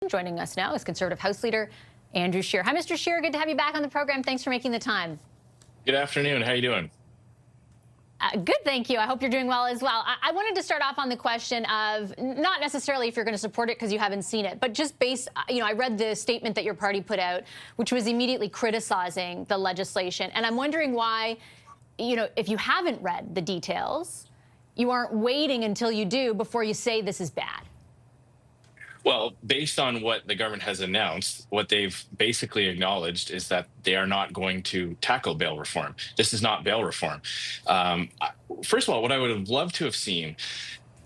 Joining us now is Conservative House Leader Andrew Scheer. Hi, Mr. Scheer. Good to have you back on the program. Thanks for making the time. Good afternoon. How are you doing? Good, thank you. I hope you're doing well as well. I wanted to start off on the question of not necessarily if you're going to support it because you haven't seen it, but just based, I read the statement that your party put out, which was immediately criticizing the legislation. And I'm wondering why, if you haven't read the details, you aren't waiting until you do before you say this is bad. Well, based on what the government has announced, what they've basically acknowledged is that they are not going to tackle bail reform. This is not bail reform. First of all, what I would have loved to have seen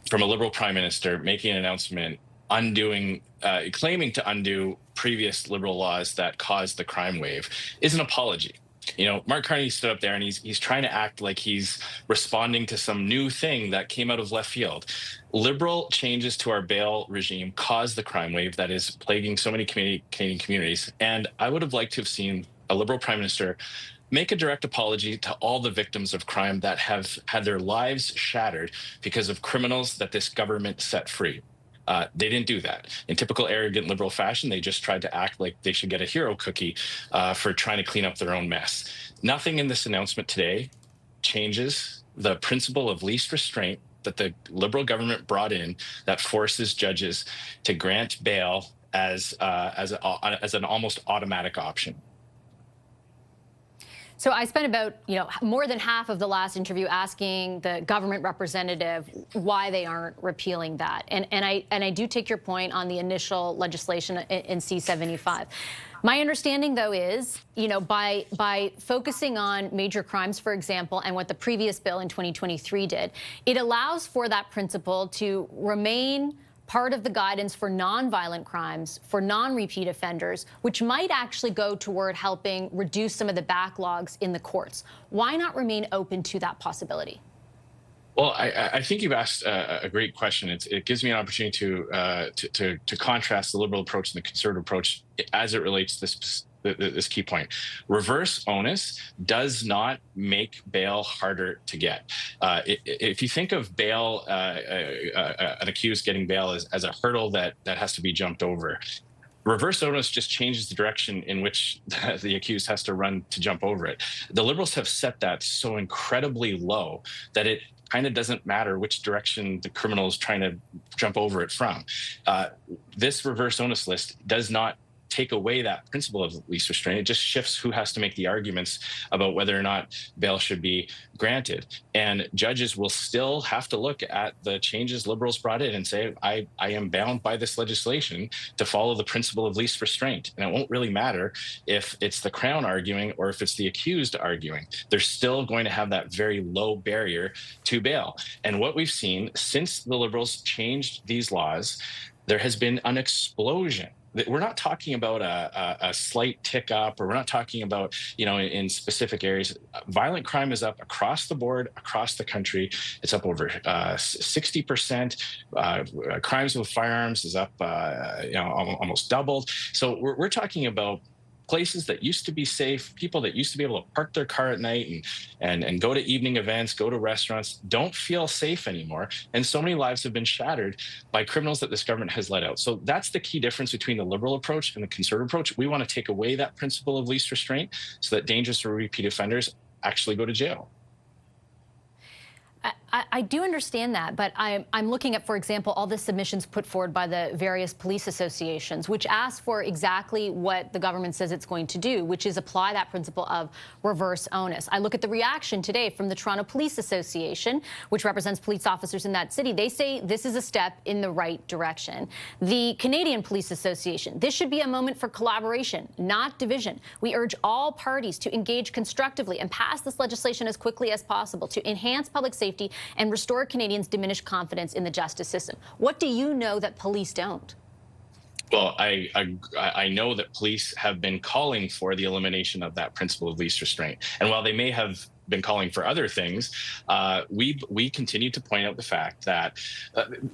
from a Liberal Prime Minister making an announcement claiming to undo previous Liberal laws that caused the crime wave is an apology. Mark Carney stood up there and he's trying to act like he's responding to some new thing that came out of left field. Liberal changes to our bail regime caused the crime wave that is plaguing so many Canadian communities. And I would have liked to have seen a Liberal Prime Minister make a direct apology to all the victims of crime that have had their lives shattered because of criminals that this government set free. They didn't do that. In typical arrogant Liberal fashion, they just tried to act like they should get a hero cookie for trying to clean up their own mess. Nothing in this announcement today changes the principle of least restraint that the Liberal government brought in that forces judges to grant bail as an almost automatic option. So I spent about, more than half of the last interview asking the government representative why they aren't repealing that. And I do take your point on the initial legislation in C-75. My understanding, though, is, by focusing on major crimes, for example, and what the previous bill in 2023 did, it allows for that principle to remain part of the guidance for non-violent crimes, for non-repeat offenders, which might actually go toward helping reduce some of the backlogs in the courts. Why not remain open to that possibility? Well, I think you've asked a great question. It gives me an opportunity to contrast the Liberal approach and the Conservative approach as it relates to this key point. Reverse onus does not make bail harder to get. If you think of bail, an accused getting bail as a hurdle that has to be jumped over, reverse onus just changes the direction in which the accused has to run to jump over it. The Liberals have set that so incredibly low that it kind of doesn't matter which direction the criminal is trying to jump over it from. This reverse onus list does not take away that principle of least restraint. It just shifts who has to make the arguments about whether or not bail should be granted. And judges will still have to look at the changes Liberals brought in and say, I am bound by this legislation to follow the principle of least restraint. And it won't really matter if it's the Crown arguing or if it's the accused arguing. They're still going to have that very low barrier to bail. And what we've seen since the Liberals changed these laws, there has been an explosion. We're not talking about a slight tick up, or we're not talking about, in specific areas. Violent crime is up across the board, across the country. It's up over 60%. Crimes with firearms is up, almost doubled. So we're talking about places that used to be safe, people that used to be able to park their car at night and go to evening events, go to restaurants, don't feel safe anymore. And so many lives have been shattered by criminals that this government has let out. So that's the key difference between the Liberal approach and the Conservative approach. We want to take away that principle of least restraint so that dangerous or repeat offenders actually go to jail. I do understand that, but I'm looking at, for example, all the submissions put forward by the various police associations, which ask for exactly what the government says it's going to do, which is apply that principle of reverse onus. I look at the reaction today from the Toronto Police Association, which represents police officers in that city. They say this is a step in the right direction. The Canadian Police Association, this should be a moment for collaboration, not division. We urge all parties to engage constructively and pass this legislation as quickly as possible to enhance public safety and restore Canadians' diminished confidence in the justice system. What do you know that police don't? Well, I know that police have been calling for the elimination of that principle of least restraint. And while they may have been calling for other things, we continue to point out the fact that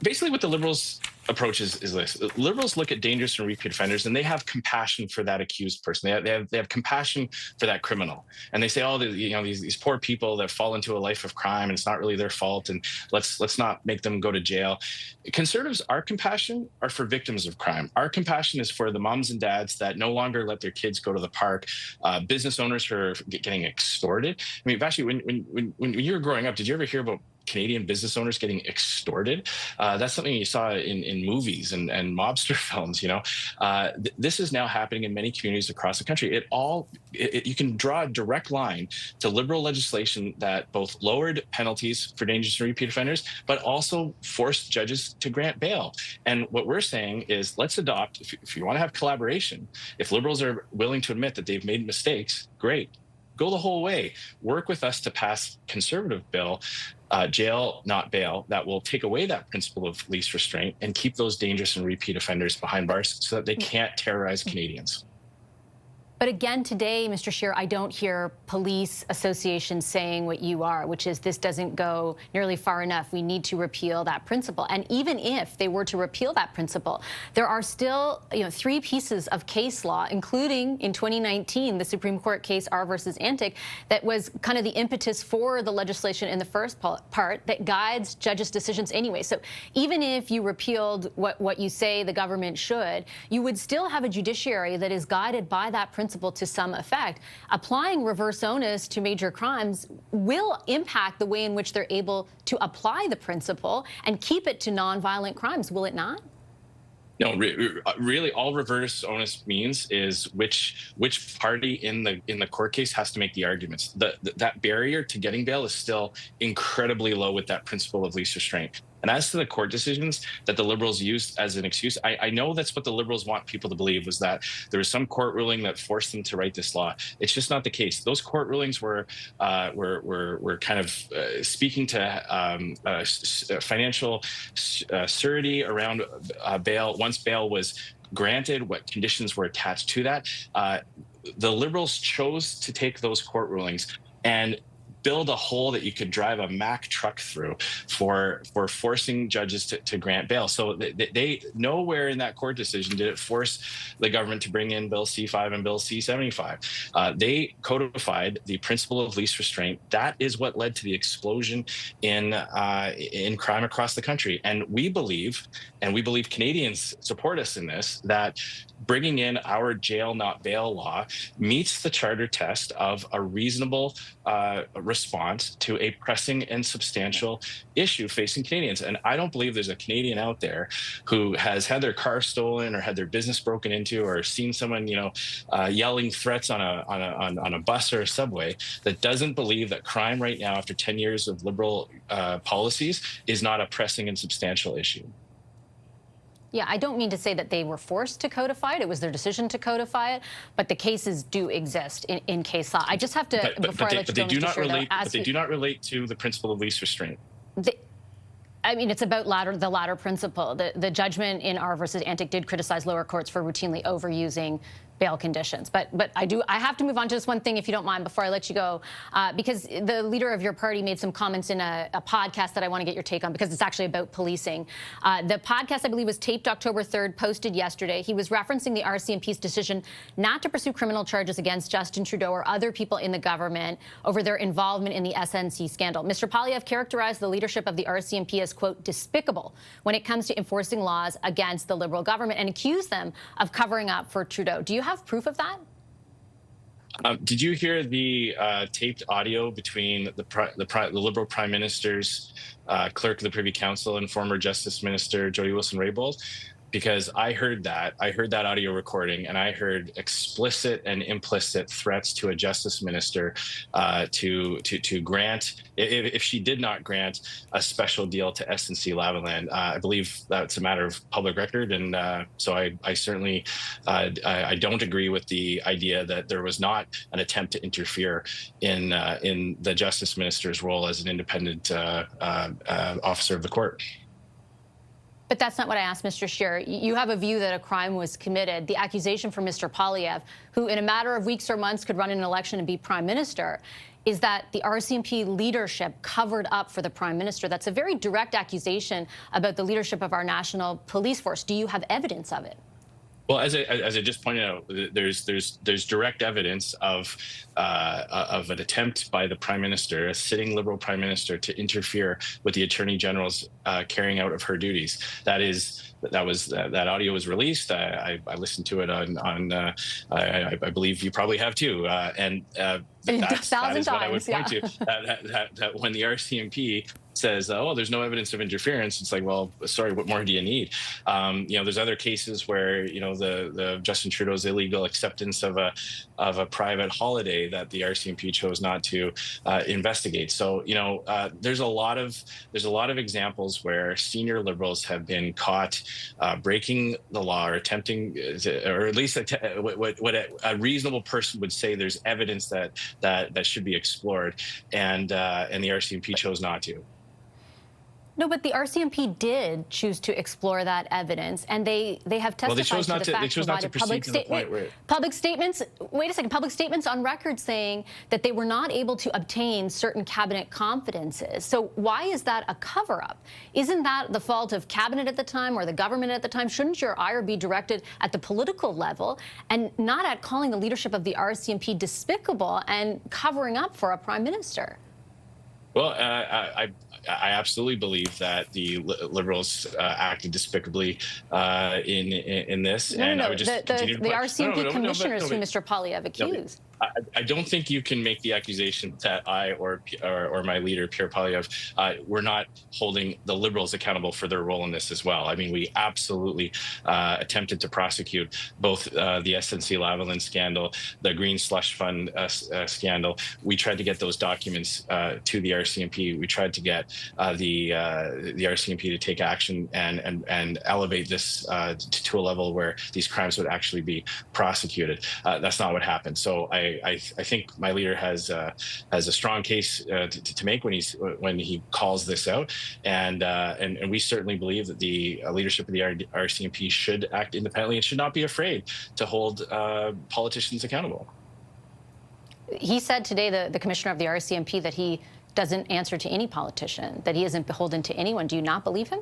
basically what the Liberals approach is this. Liberals look at dangerous and repeat offenders, and they have compassion for that accused person. They have compassion for that criminal, and they say, "Oh, these poor people that fall into a life of crime, and it's not really their fault, and let's not make them go to jail." Conservatives, our compassion are for victims of crime. Our compassion is for the moms and dads that no longer let their kids go to the park, business owners who are getting extorted. I mean, Vashi, when you were growing up, did you ever hear about Canadian business owners getting extorted? That's something you saw in movies and mobster films. This is now happening in many communities across the country. You can draw a direct line to Liberal legislation that both lowered penalties for dangerous and repeat offenders, but also forced judges to grant bail. And what we're saying is, let's adopt, if you want to have collaboration, if Liberals are willing to admit that they've made mistakes, great. Go the whole way. Work with us to pass conservative bill, jail, not bail, that will take away that principle of least restraint and keep those dangerous and repeat offenders behind bars so that they can't terrorize Canadians. But again, today, Mr. Scheer, I don't hear police associations saying what you are, which is this doesn't go nearly far enough. We need to repeal that principle. And even if they were to repeal that principle, there are still 3 pieces of case law, including in 2019, the Supreme Court case R versus Antic, that was kind of the impetus for the legislation in the first part that guides judges' decisions anyway. So even if you repealed what you say the government should, you would still have a judiciary that is guided by that principle to some effect. Applying reverse onus to major crimes will impact the way in which they're able to apply the principle and keep it to nonviolent crimes, will it not? No, really, all reverse onus means is which party in the court case has to make the arguments. That barrier to getting bail is still incredibly low with that principle of least restraint. And as to the court decisions that the Liberals used as an excuse, I know that's what the Liberals want people to believe, was that there was some court ruling that forced them to write this law. It's just not the case. Those court rulings were kind of speaking to financial surety around bail. Once bail was granted, what conditions were attached to that. The Liberals chose to take those court rulings and build a hole that you could drive a Mack truck through for forcing judges to grant bail. So they nowhere in that court decision did it force the government to bring in Bill C-5 and Bill C-75. They codified the principle of least restraint. That is what led to the explosion in crime across the country. And we believe Canadians support us in this, that bringing in our jail, not bail law meets the charter test of a reasonable response to a pressing and substantial issue facing Canadians. And I don't believe there's a Canadian out there who has had their car stolen or had their business broken into or seen someone, yelling threats on a bus or a subway that doesn't believe that crime right now, after 10 years of Liberal policies, is not a pressing and substantial issue. Yeah, I don't mean to say that they were forced to codify it. It was their decision to codify it, but the cases do exist in case law. I just have to, before I let you go, Mr. Scheer, but they do not relate to the principle of least restraint. I mean, it's about the latter principle. The judgment in R versus Antic did criticize lower courts for routinely overusing bail conditions. But I have to move on to just one thing, if you don't mind, before I let you go, because the leader of your party made some comments in a podcast that I want to get your take on, because it's actually about policing. The podcast, I believe, was taped October 3rd, posted yesterday. He was referencing the RCMP's decision not to pursue criminal charges against Justin Trudeau or other people in the government over their involvement in the SNC scandal. Mr. Poilievre characterized the leadership of the RCMP as, quote, despicable when it comes to enforcing laws against the Liberal government, and accused them of covering up for Trudeau. Do you have proof of that? Did you hear the taped audio between the Liberal Prime Minister's clerk of the Privy Council and former Justice Minister Jody Wilson-Raybould? Because I heard that audio recording, and I heard explicit and implicit threats to a justice minister to grant, if she did not grant, a special deal to SNC Lavalin. I believe that's a matter of public record, and so I certainly I don't agree with the idea that there was not an attempt to interfere in the justice minister's role as an independent officer of the court. But that's not what I asked, Mr. Scheer. You have a view that a crime was committed. The accusation from Mr. Poilievre, who in a matter of weeks or months could run an election and be prime minister, is that the RCMP leadership covered up for the Prime Minister. That's a very direct accusation about the leadership of our national police force. Do you have evidence of it? Well, as I just pointed out, there's direct evidence of an attempt by the Prime Minister, a sitting Liberal Prime Minister, to interfere with the Attorney General's carrying out of her duties. That audio was released. I listened to it on I believe you probably have too, and that is what I would point to. That when the RCMP says, "Oh, there's no evidence of interference," it's like, well, sorry, what more do you need? There's other cases where the Justin Trudeau's illegal acceptance of a private holiday that the RCMP chose not to investigate. So there's a lot of examples where senior Liberals have been caught breaking the law or attempting, or at least what a reasonable person would say there's evidence that should be explored, and the RCMP chose not to. No, but the RCMP did choose to explore that evidence, and they have testified to the fact they chose not to proceed to the point where public statements. Wait a second, public statements on record saying that they were not able to obtain certain cabinet confidences. So why is that a cover-up? Isn't that the fault of cabinet at the time or the government at the time? Shouldn't your ire be directed at the political level and not at calling the leadership of the RCMP despicable and covering up for a prime minister? Well, I absolutely believe that the Liberals acted despicably in this, and I would just continue to the RCMP commissioners who Mr. Poilievre accused. I don't think you can make the accusation that I or my leader, Pierre Poilievre, were not holding the Liberals accountable for their role in this as well. I mean, we absolutely attempted to prosecute both the SNC-Lavalin scandal, the Green Slush Fund scandal. We tried to get those documents to the RCMP. We tried to get the RCMP to take action and elevate this to a level where these crimes would actually be prosecuted. That's not what happened. So I think my leader has a strong case to make when he calls this out, and we certainly believe that the leadership of the RCMP should act independently and should not be afraid to hold politicians accountable. He said today, the commissioner of the RCMP, that he doesn't answer to any politician, that he isn't beholden to anyone. Do you not believe him?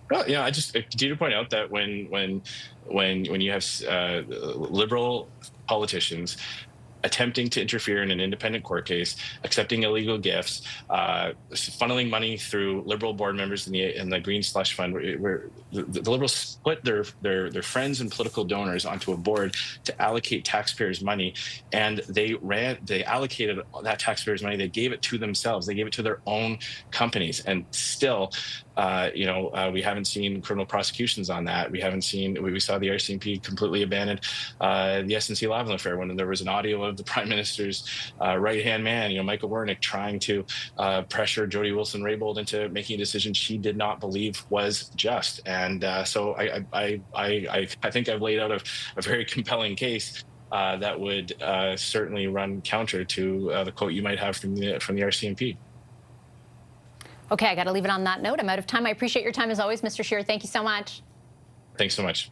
Well, I just continue to point out that when you have Liberal politicians attempting to interfere in an independent court case, accepting illegal gifts, funneling money through Liberal board members in the Green Slush Fund, where the Liberals split their friends and political donors onto a board to allocate taxpayers' money, and they allocated that taxpayers' money. They gave it to themselves. They gave it to their own companies, and still, we haven't seen criminal prosecutions on that. We haven't seen. We saw the RCMP completely abandon the SNC-Lavalin affair when there was an audio of the Prime Minister's right-hand man, Michael Wernick, trying to pressure Jody Wilson-Raybould into making a decision she did not believe was just. And so I think I've laid out a very compelling case that would certainly run counter to the quote you might have from the RCMP. Okay, I got to leave it on that note. I'm out of time. I appreciate your time as always, Mr. Scheer. Thank you so much. Thanks so much.